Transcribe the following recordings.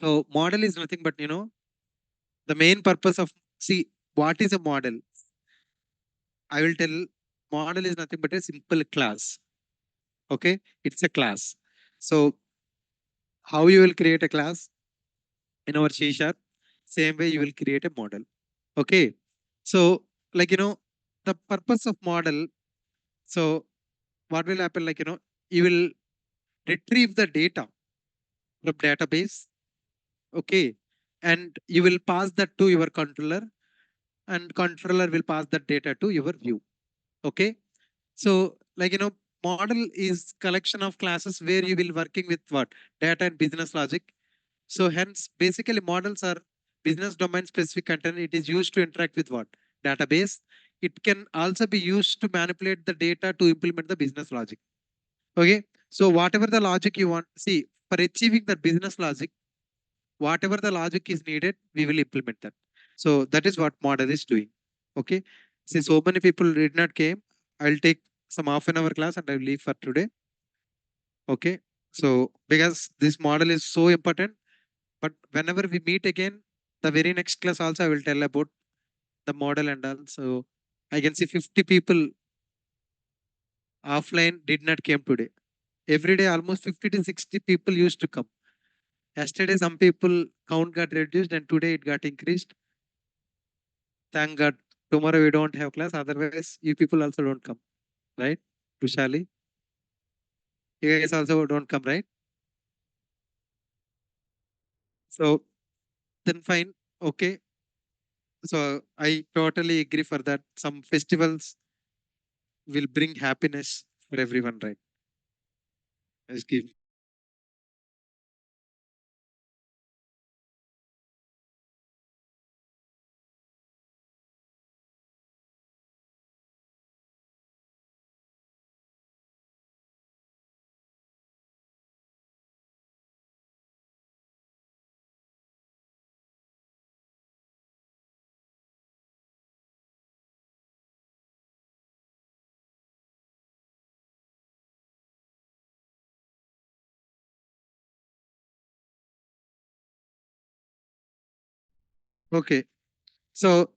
So model is nothing but, the main purpose of, see, what is a model? I will tell, model is nothing but a simple class. Okay. It's a class. So how you will create a class in our C sharp, same way you will create a model. Okay. So like, the purpose of model. So what will happen? Like, you will retrieve the data from database. Okay. And you will pass that to your controller, and controller will pass that data to your view. Okay. So like, model is collection of classes where you will working with what? Data and business logic. So hence basically models are business domain specific content. It is used to interact with what? Database. It can also be used to manipulate the data to implement the business logic. Okay. So whatever the logic you want, see, for achieving the business logic, whatever the logic is needed, we will implement that. So that is what model is doing. Okay. Since so many people did not came, I'll take some half an hour class and I'll leave for today. Okay. So because this model is so important, but whenever we meet again, the very next class also I will tell about the model and all. So I can see 50 people offline did not came today. Every day almost 50 to 60 people used to come. Yesterday some people count got reduced and today it got increased. Thank God. Tomorrow we don't have class. Otherwise, you people also don't come, right? Tushali, you guys also don't come, right? So then fine. Okay. So I totally agree for that. Some festivals will bring happiness for everyone, right? Just give. Okay. So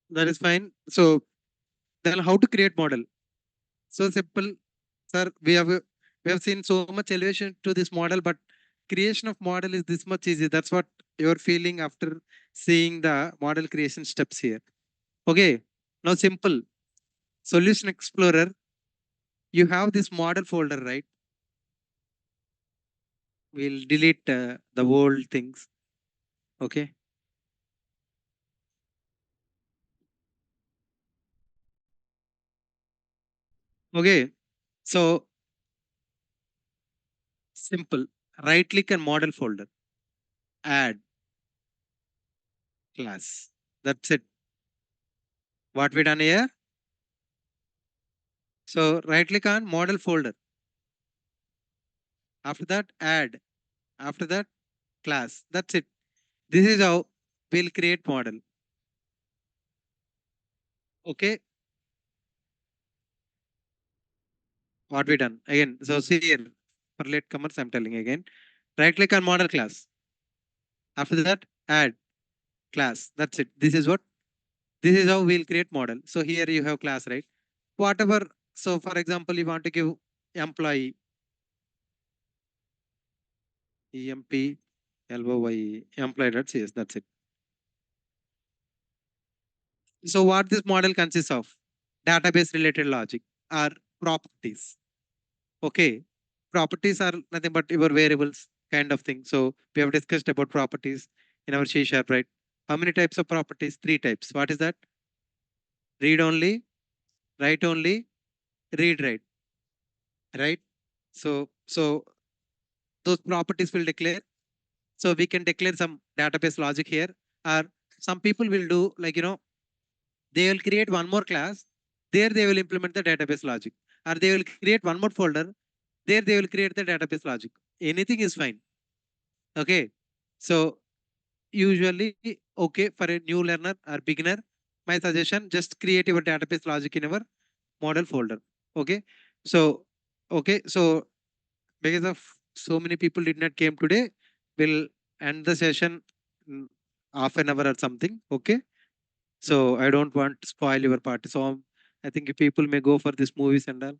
that is fine. So then how to create model? So simple, sir. We have seen so much elevation to this model, but creation of model is this much easy. That's what you're feeling after seeing the model creation steps here. Okay. Now simple. Solution Explorer. You have this model folder, right? We'll delete the old things. Okay. Okay. So simple. Right click and model folder. Add class. That's it. What we done here? So right click on model folder. After that, add. After that, class. That's it. This is how we'll create model. Okay. What we done? Again. So see here. For latecomers, I'm telling again. Right click on model class. After that, add class. That's it. This is what. This is how we'll create model. So here you have class, right? Whatever. So for example, you want to give employee EMPLOYE employee.cs. That's it. So what this model consists of? Database related logic or properties. Okay. Properties are nothing but your variables kind of thing. So we have discussed about properties in our C sharp, right? How many types of properties? Three types. What is that? Read only, write only, read write, right? So those properties will declare. So we can declare some database logic here. Or some people will do like, they will create one more class. There they will implement the database logic. Or they will create one more folder. There they will create the database logic. Anything is fine. Okay. So usually, okay, for a new learner or beginner, my suggestion, just create your database logic in our model folder. Okay. So, okay. So because of so many people did not came today, We'll end the session in half an hour or something. Okay. So I don't want to spoil your party. So I think people may go for these movies and all.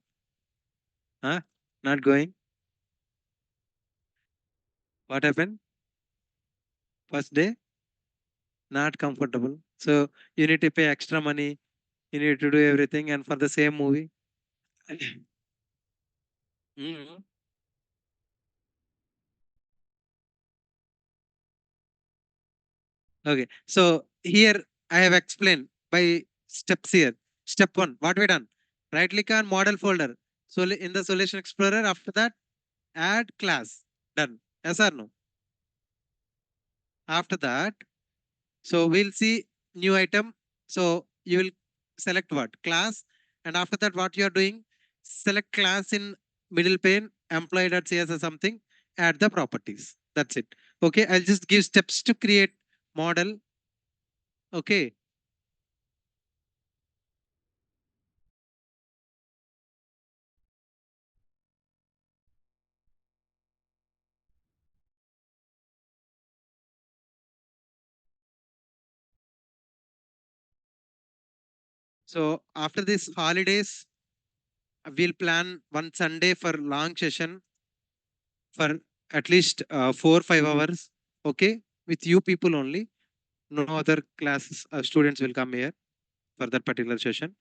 Huh? Not going. What happened? First day? Not comfortable. So you need to pay extra money. You need to do everything and for the same movie. Mhm. Okay. So here I have explained by steps here. Step one, what we done? Right click on model folder. So in the solution explorer, after that, add class. Done. Yes or no? After that, so we'll see new item. So you will select what? Class. And after that, what you are doing, select class in middle pane, employee.cs or something, add the properties. That's it. Okay. I'll just give steps to create model. Okay. So after this holidays, we'll plan one Sunday for long session for at least 4 5 hours. Okay. With you people only. No other classes students will come here for that particular session.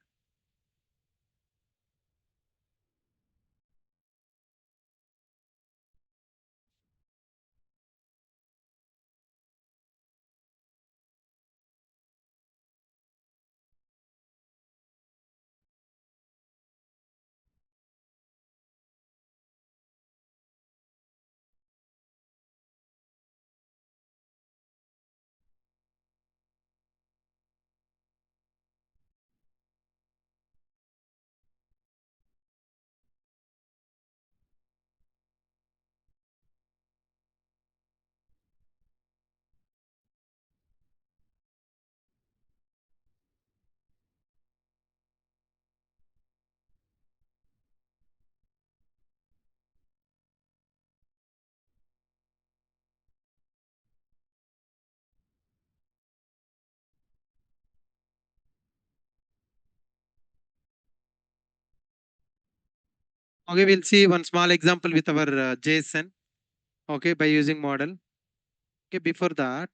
Okay, we'll see one small example with our JSON. Okay, by using model. Okay, before that,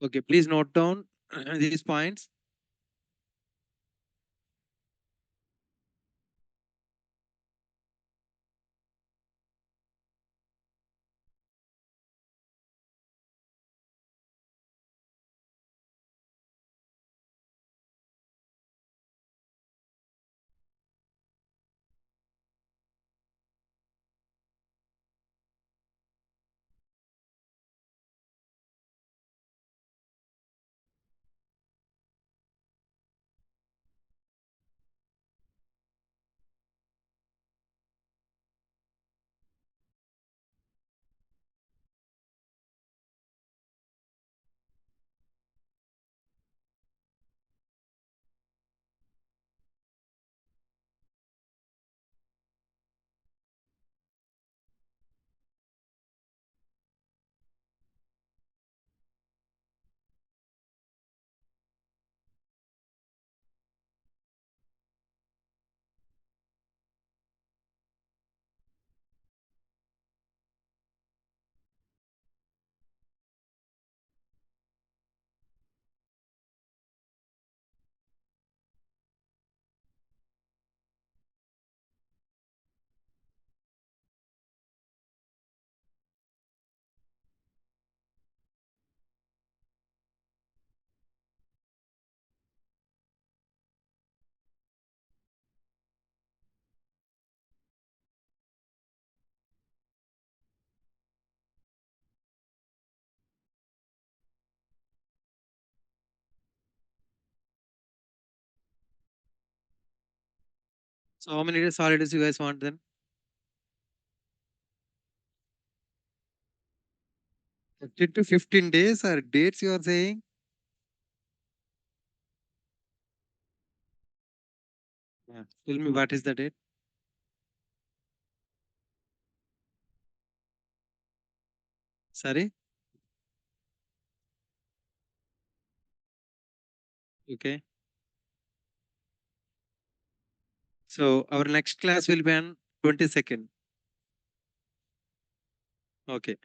okay, please note down these points. So how many days holidays you guys want then? 15 to 15 days or dates you are saying? Yeah. Tell me what is the date? Sorry? Okay. So our next class will be on 22nd. Okay.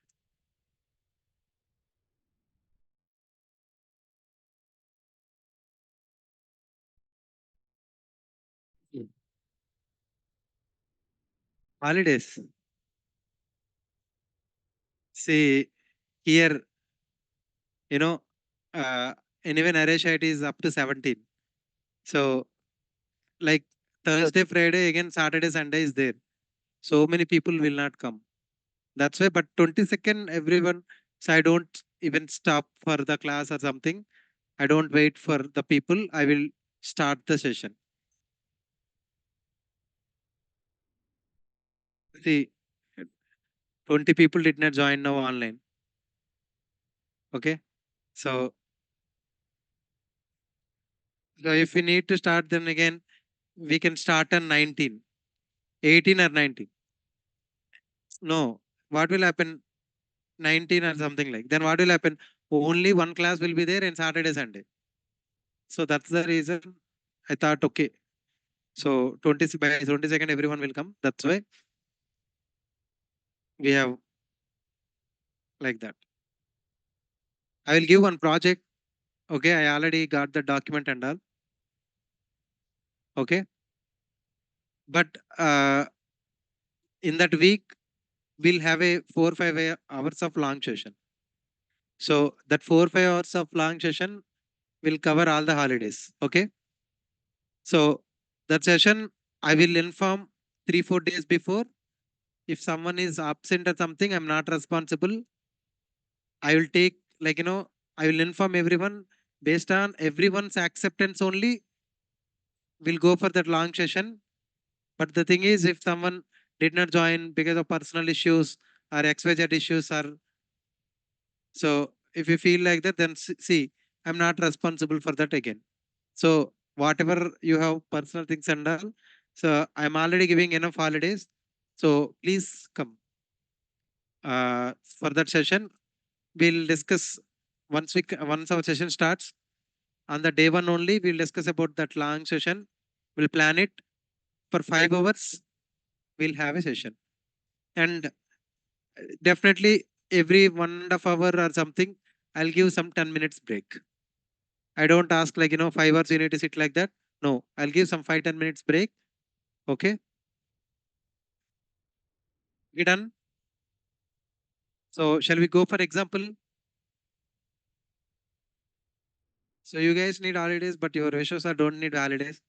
Mm. Holidays. See, here, you know, uh, anyway, Naresh it is up to 17. So, like Thursday, Friday, again, Saturday, Sunday is there. So many people will not come. That's why, but 22nd, everyone, so I don't even stop for the class or something. I don't wait for the people. I will start the session. See, 20 people did not join now online. Okay. So, so if we need to start, then again, we can start on 19, 18 or 19. No, what will happen? 19 or something like. Then what will happen? Only one class will be there in Saturday, Sunday. So that's the reason I thought, okay. So 20 by 22nd, everyone will come. That's why we have like that. I will give one project. Okay, I already got the document and all. Okay, but in that week we'll have a 4 5 hours of long session. So that 4 5 hours of long session will cover all the holidays. Okay, so that session I will inform 3 4 days before. If someone is absent or something, I'm not responsible. I will take, like, I will inform everyone based on everyone's acceptance only. We'll go for that long session. But the thing is, if someone did not join because of personal issues or XYZ issues, or so if you feel like that, then see, I'm not responsible for that again. So whatever you have personal things and all, so I'm already giving enough holidays. So please come for that session. We'll discuss once our session starts. On the day one only, we'll discuss about that long session. We'll plan it for 5 hours. We'll have a session, and definitely every 1.5 hour or something, I'll give some 10 minutes break. I don't ask like 5 hours you need to sit like that. No, I'll give some 5 10 minutes break. Okay, we done. So shall we go for example? So you guys need holidays, but your Vishwas don't need holidays,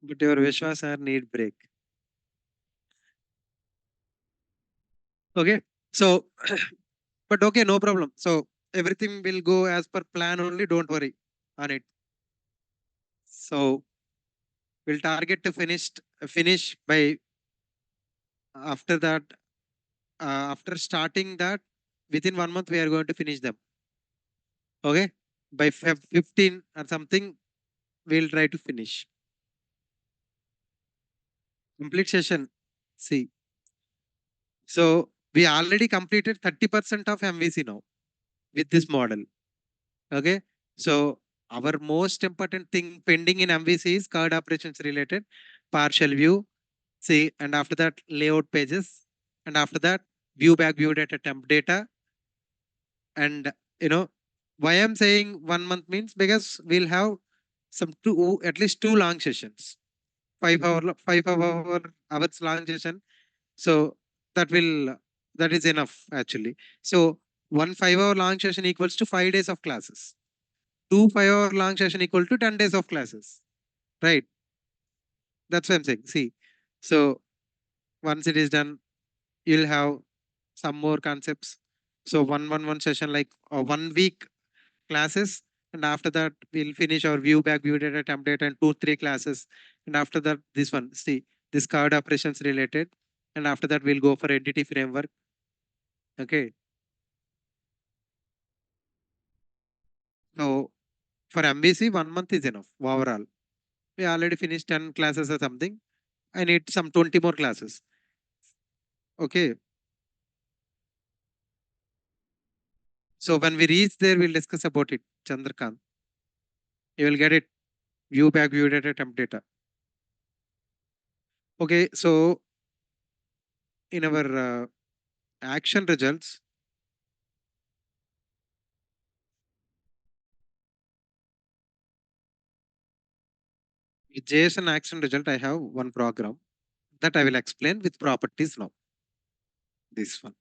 but your Vishwas are need break. Okay, so but okay, no problem. So everything will go as per plan only. Don't worry on it. So we'll target to finish by after that. After starting that, within 1 month we are going to finish them. Okay, by Feb 15 or something, we'll try to finish complete session. See, so we already completed 30% of MVC now with this model. Okay, so our most important thing pending in MVC is card operations related partial view. See, and after that layout pages, and after that view data temp data, and you know why I'm saying 1 month means because we'll have some two, at least two long sessions, 5 hours long session. So that will, that is enough actually. So one 5 hour long session equals to 5 days of classes. Two 5 hour long session equal to 10 days of classes. Right. That's what I'm saying. See, so once it is done, you'll have some more concepts. So one session like 1 week classes, and after that we'll finish our view data temp data and 2 3 classes, and after that this one, see, this card operations related, and after that we'll go for entity framework. Okay. So for MBC, 1 month is enough overall. We already finished 10 classes or something. I need some 20 more classes. Okay. So when we reach there, we'll discuss about it, Chandrakant. You will get it. View back, view data, temp data. Okay. So in our action results, with JSON action result, I have one program that I will explain with properties now. This one.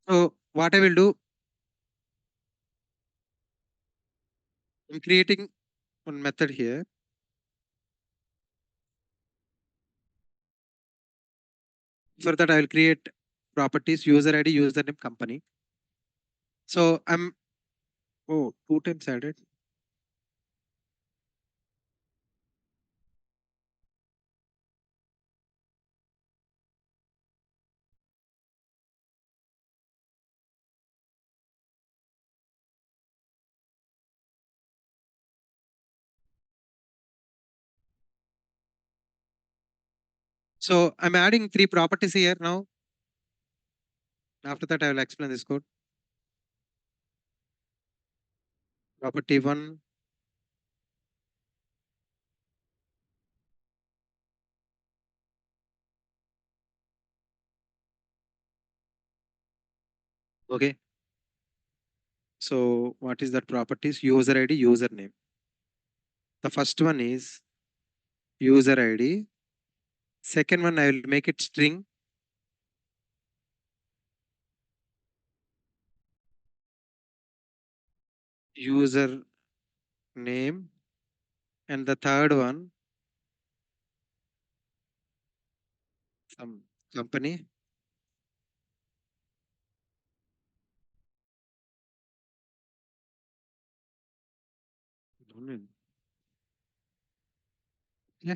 So what I will do, I'm creating one method here. For that, I will create properties, user ID, username, company. So I'm, oh, 2 times added. So I'm adding 3 properties here now. After that, I will explain this code. Property one, okay. So what is that properties? User ID, username. The first one is user ID. Second one, I will make it string. User name. And the third one, some company. Yeah.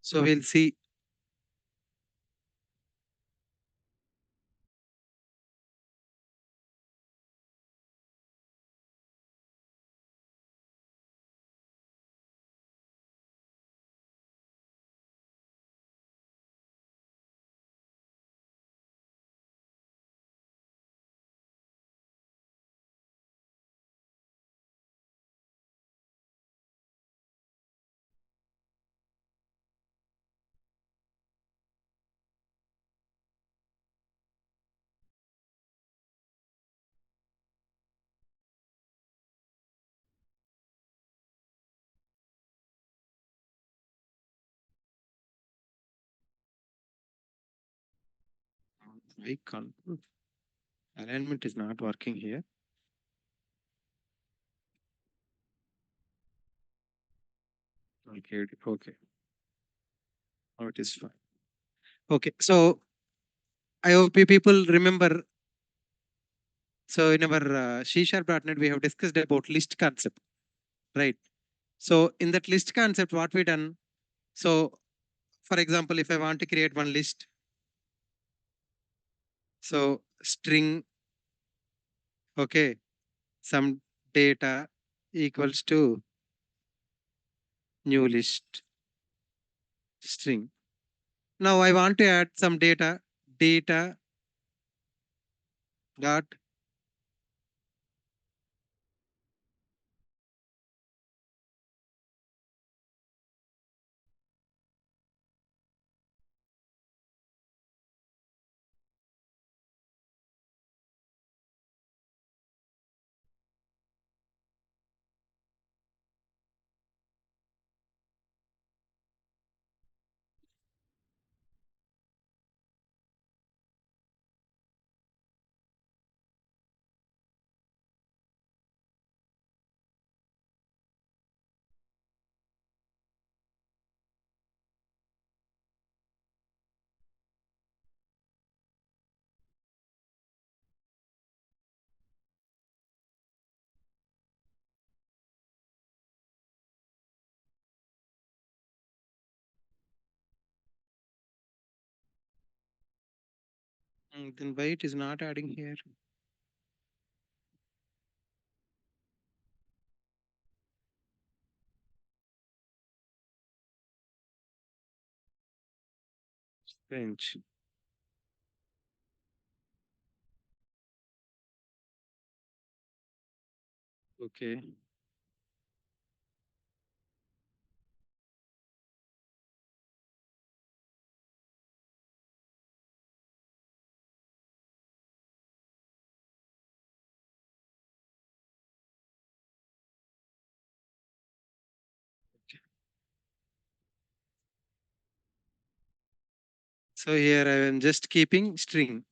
So we'll see. I can't. Alignment is not working here. Okay. Okay. Oh, it is fine. Okay. So I hope you people remember. So in our C#.NET, we have discussed about list concept, right? So in that list concept, what we done? So for example, if I want to create one list, so string, okay, some data equals to new list string. Now I want to add some data, data dot Then why it is not adding here? Strange. Okay. So here I am just keeping string.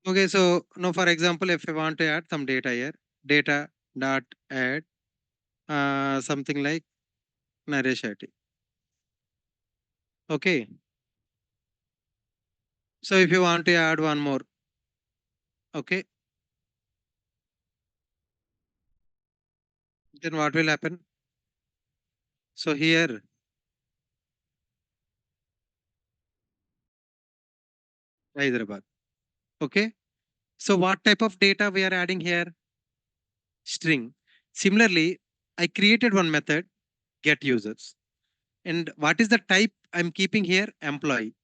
Okay, so now for example, if I want to add some data here, data dot add something like Naresh Shetty. Okay. So if you want to add one more, okay, then what will happen? So here, Hyderabad. Okay. So what type of data we are adding here? String. Similarly, I created one method, get users. And what is the type I'm keeping here? Employee.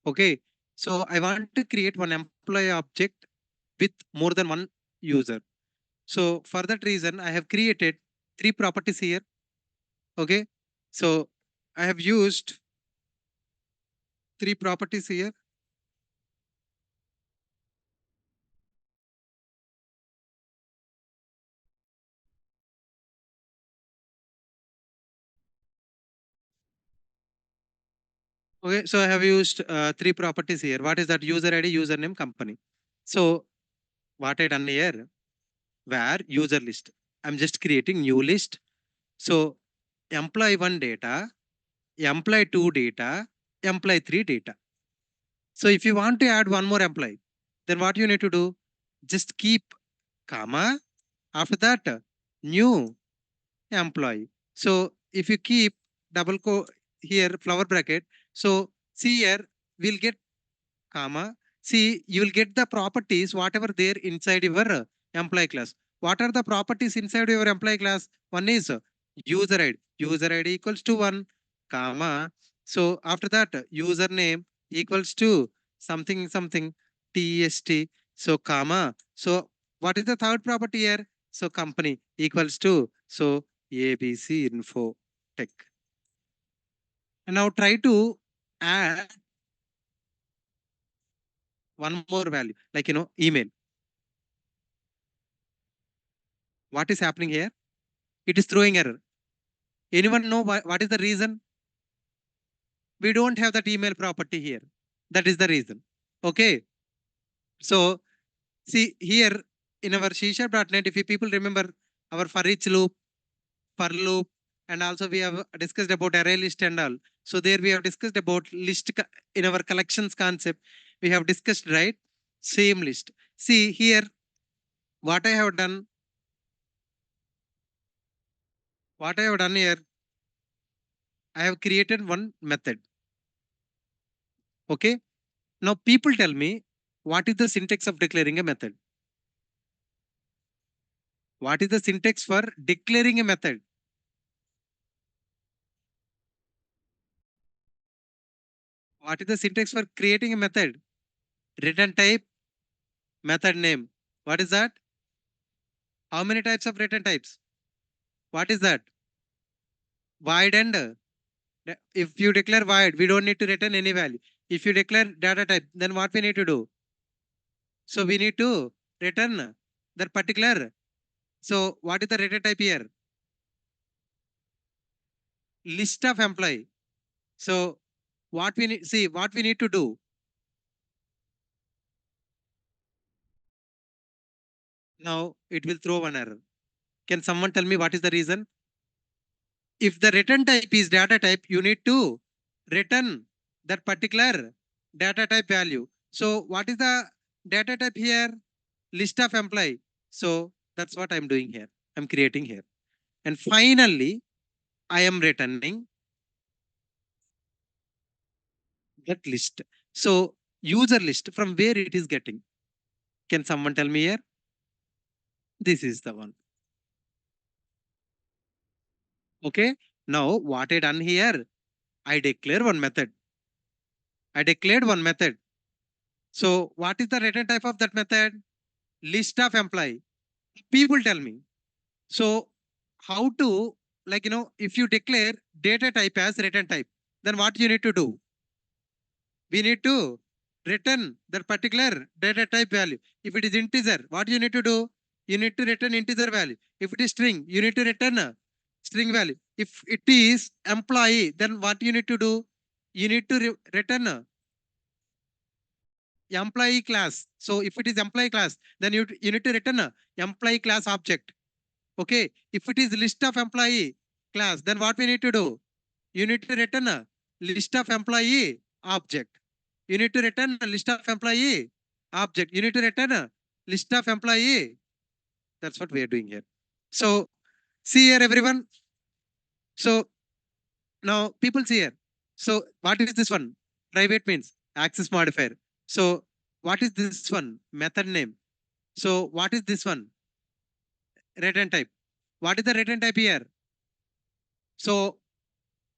Okay. So I want to create one employee object with more than one user. So for that reason, I have created three properties here. Okay. So I have used three properties here. Okay. So I have used three properties here. What is that? User ID, username, company. So what I done here, where user list. I'm just creating new list. So employee one data, employee two data, employee three data. So if you want to add one more employee, then what you need to do? Just keep comma. After that, new employee. So if you keep double here flower bracket, so see here we'll get comma. See, you will get the properties whatever there inside your employee class. What are the properties inside your employee class? One is user ID. User ID equals to one, comma. So after that, username equals to something something TST. So comma. So what is the third property here? So company equals to so ABC Info Tech. And now try to add one more value, like email. What is happening here? It is throwing error. Anyone know what is the reason? We don't have that email property here. That is the reason. Okay. So see here in our C Sharp.net, if you people remember our for each loop, for loop, and also we have discussed about array list and all. So there we have discussed about list in our collections concept. We have discussed, right? Same list. See here, what I have done, what I have done here, I have created one method. Okay. Now people tell me what is the syntax of declaring a method? What is the syntax for declaring a method? What is the syntax for creating a method? Return type, method name. What is that? How many types of return types? What is that? Void and if you declare void, we don't need to return any value. If you declare data type, then what we need to do? So we need to return that particular. So what is the return type here? List of employee. So what we need, see what we need to do. Now it will throw one error. Can someone tell me what is the reason? If the return type is data type, you need to return that particular data type value. So what is the data type here? List of employee. So that's what I'm doing here. I'm creating here. And finally, I am returning That list. So user list, from where it is getting? Can someone tell me here? This is the one. Okay. Now what I done here? I declare one method. I declared one method. So what is the return type of that method? List of employee. People tell me. So how to, like, if you declare data type as return type, then what you need to do? We need to return that particular data type value. If it is integer, what you need to do? You need to return integer value. If it is string, you need to return a string value. If it is employee, then what you need to do? You need to return a employee class. So if it is employee class, then you need to return a employee class object. Okay. If it is list of employee class, then what we need to do? You need to return a list of employee object. You need to return a list of employee object. You need to return a list of employee. That's what we are doing here. So see here, everyone. So now people see here. So what is this one? Private means access modifier. So what is this one? Method name. So what is this one? Return type. What is the return type here? So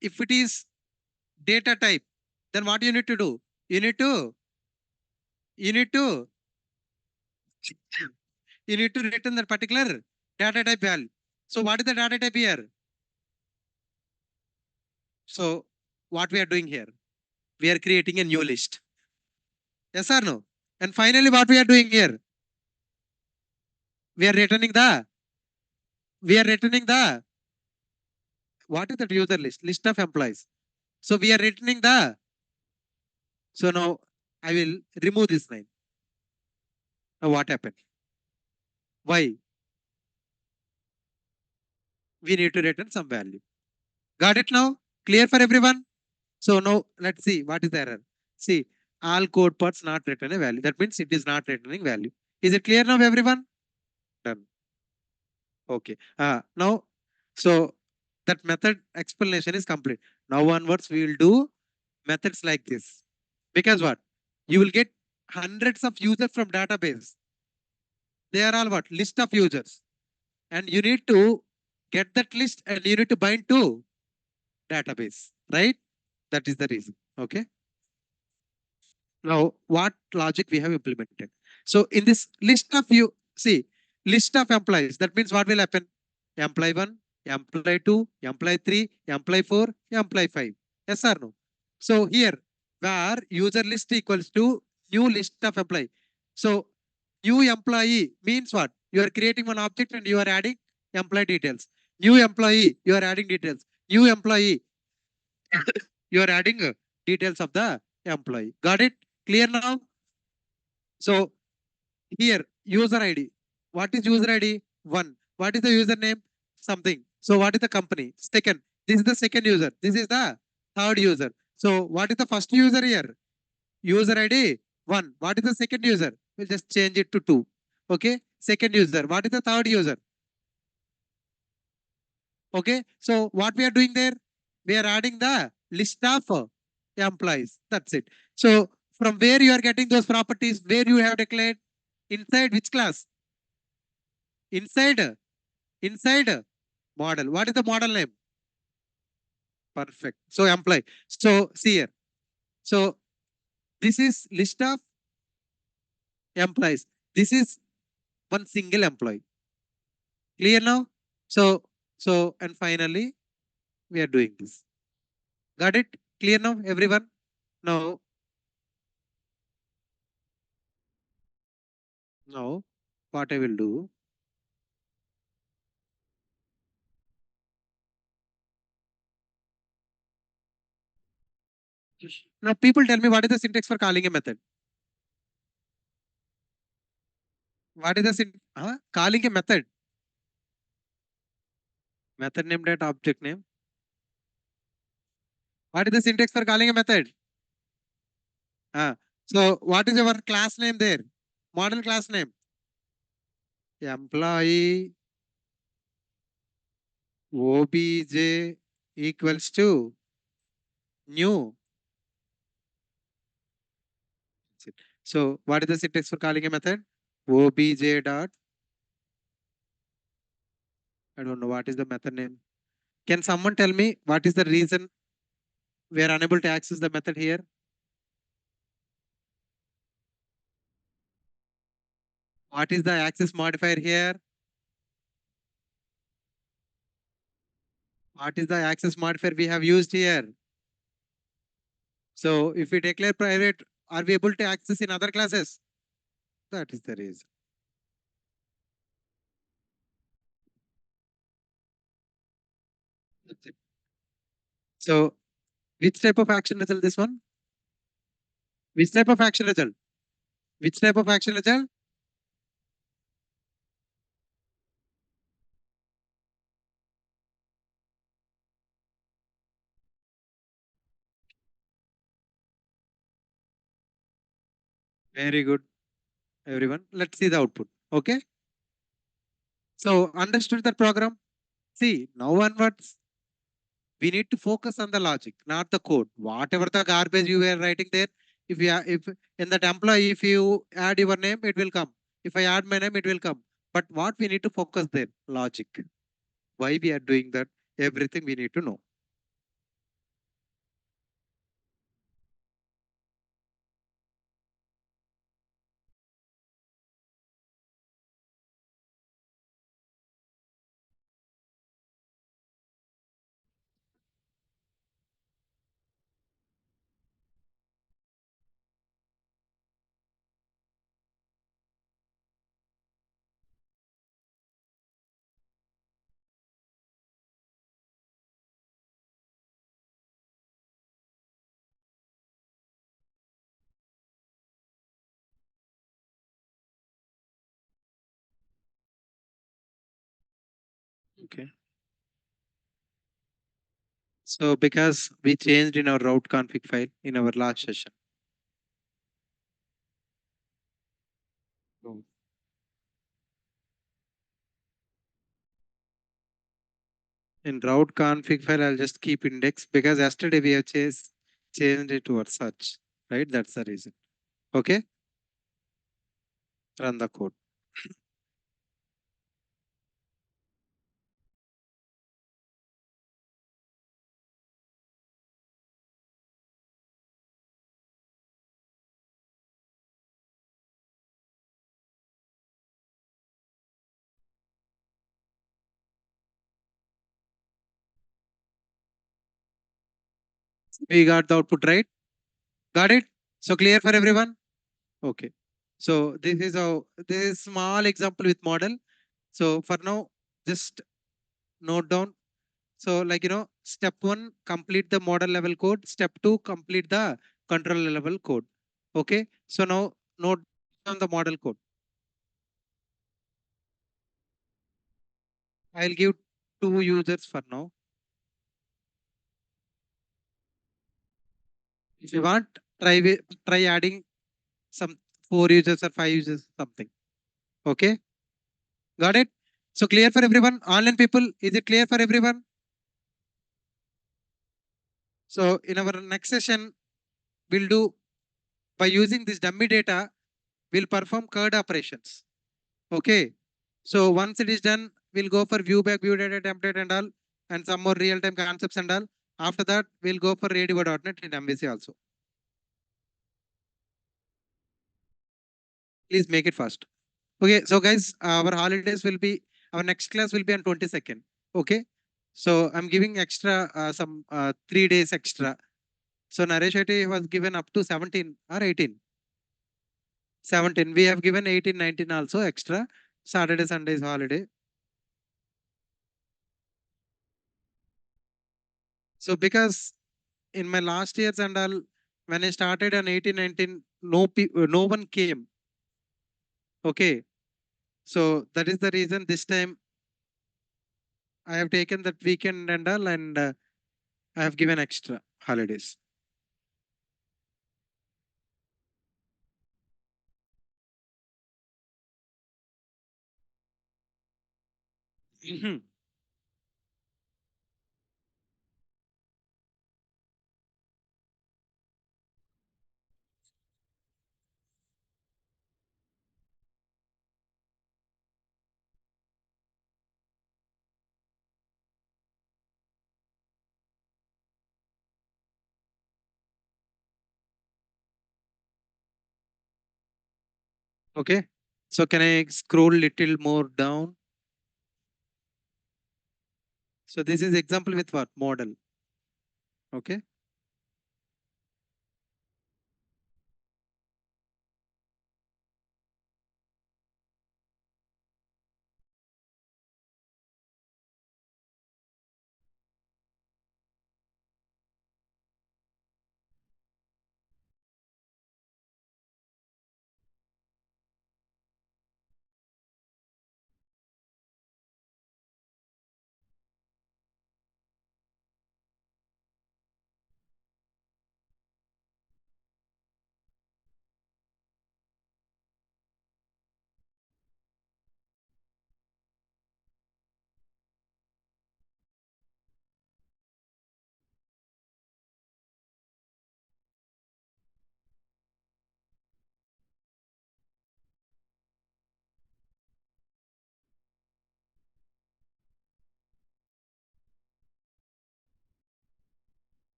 if it is data type, then what you need to do? You need to you need to you need to return that particular data type value. So what is the data type here? So what we are doing here? We are creating a new list. Yes or no? And finally, what we are doing here? We are returning the what is that user list? List of employees. So we are returning the so now I will remove this line. Now what happened? Why? We need to return some value. Got it now? Clear for everyone? So now let's see what is the error. See, all code parts not return a value. That means it is not returning value. Is it clear now, everyone? Done. Okay. Now, so that method explanation is complete. Now onwards, we will do methods like this. Because what? You will get hundreds of users from database. They are all what? List of users. And you need to get that list and you need to bind to database. Right? That is the reason. Okay. Now, what logic we have implemented? So in this list of you see list of employees, that means what will happen? Employee 1, employee 2, employee 3, employee 4, employee 5. Yes or no? So here where user list equals to new list of employee. So new employee means what? You are creating one object and you are adding employee details. New employee, you are adding details. New employee, you are adding details of the employee. Got it? Clear now? So here, user ID. What is user ID? One. What is the username? Something. So what is the company? Second. This is the second user. This is the third user. So what is the first user here? User ID one. What is the second user? We'll just change it to two. Okay. Second user. What is the third user? Okay. So what we are doing there? We are adding the list of employees. That's it. So from where you are getting those properties, where you have declared inside which class? Inside model. What is the model name? Perfect. So employee. So see here. So this is list of employees. This is one single employee. Clear now? So and finally we are doing this. Got it? Clear now, everyone? Now what I will do? Now people tell me what is the syntax for calling a method? What is the calling a method? Method name dot object name. What is the syntax for calling a method? So what is your class name there? Model class name. Employee obj equals to new So what is the syntax for calling a method? Obj dot, I don't know what is the method name. Can someone tell me what is the reason we are unable to access the method here? What is the access modifier here? What is the access modifier we have used here? So if we declare private, are we able to access in other classes? That is the reason. That's it. So which type of action result this one? Which type of action result? Which type of action result? Very good, everyone. Let's see the output. Okay. So understood the program? See, now onwards, we need to focus on the logic, not the code. Whatever the garbage you were writing there, if in that employee, if you add your name, it will come. If I add my name, it will come. But what we need to focus there? Logic. Why we are doing that? Everything we need to know. Okay. So because we changed in our route config file in our last session. So in route config file, I'll just keep index because yesterday we have changed it to our search, right? That's the reason. Okay. Run the code. We got the output right. Got it? So clear for everyone? Okay. So this is small example with model. So for now, just note down. So step one, complete the model level code. Step two, complete the control level code. Okay. So now note down the model code. I'll give two users for now. If you want, try adding some four users or five users, something. Okay. Got it? So clear for everyone? Online people, is it clear for everyone? So in our next session, we'll do by using this dummy data, we'll perform CURD operations. Okay. So once it is done, we'll go for view back, view data template and all, and some more real-time concepts and all. After that, we'll go for Radivo.NET in MVC also. Please make it fast. Okay. So guys, our holidays will be, our next class will be on 22nd. Okay. So I'm giving extra some 3 days extra. So Naresh Shetty was given up to 17 or 18. 17. We have given 18, 19 also extra. Saturday, Sunday is holiday. So because in my last years and all, when I started on 18, 19, no one came. Okay. So that is the reason this time I have taken that weekend and all, and I have given extra holidays. Okay. So can I scroll little more down? So this is example with what? Model. Okay.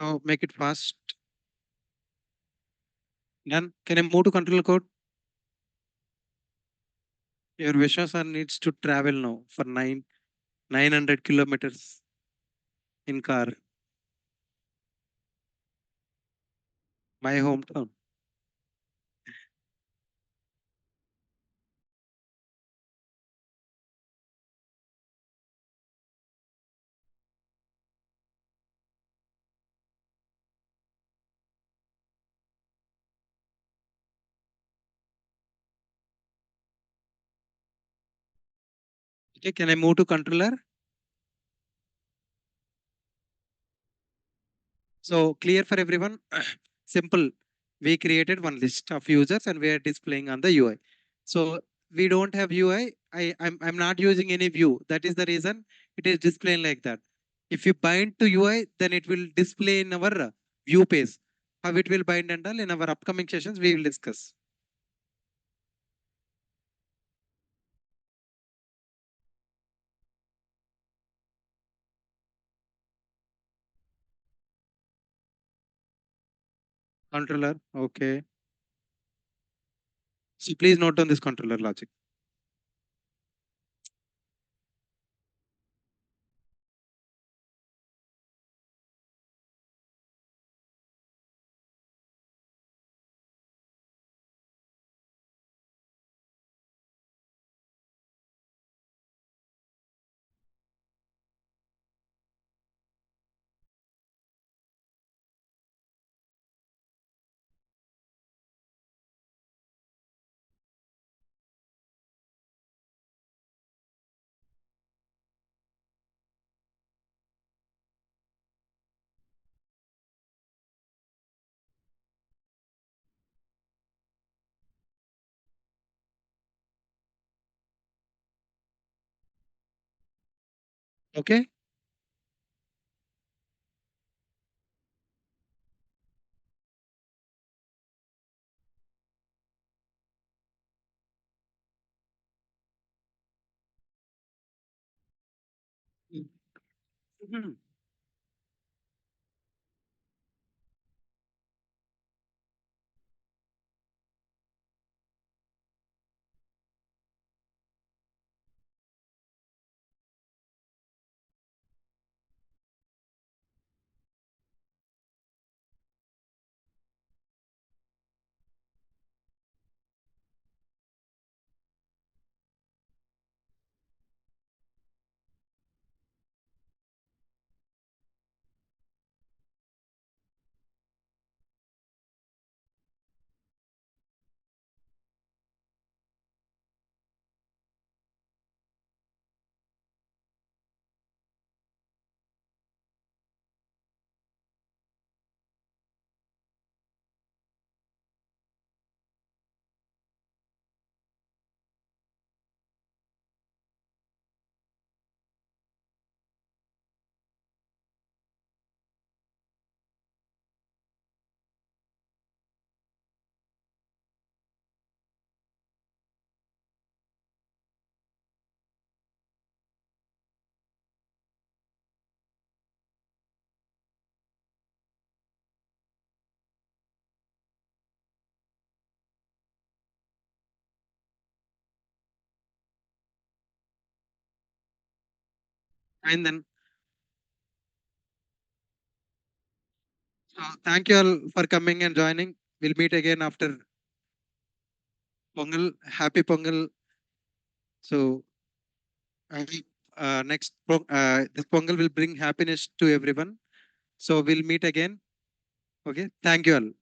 So make it fast. Done. Can I move to control code? Your Vishwasan needs to travel now for 900 kilometers in car. My hometown. Okay, can I move to controller? So clear for everyone. Simple. We created one list of users and we are displaying on the UI. So we don't have UI. I'm not using any view. That is the reason it is displaying like that. If you bind to UI, then it will display in our view page. How it will bind and all in our upcoming sessions, we will discuss. Controller. Okay. So please note down this controller logic. Okay. Mhm. And then, thank you all for coming and joining. We'll meet again after Pongal. Happy Pongal. So, I hope this Pongal will bring happiness to everyone. So, we'll meet again. Okay. Thank you all.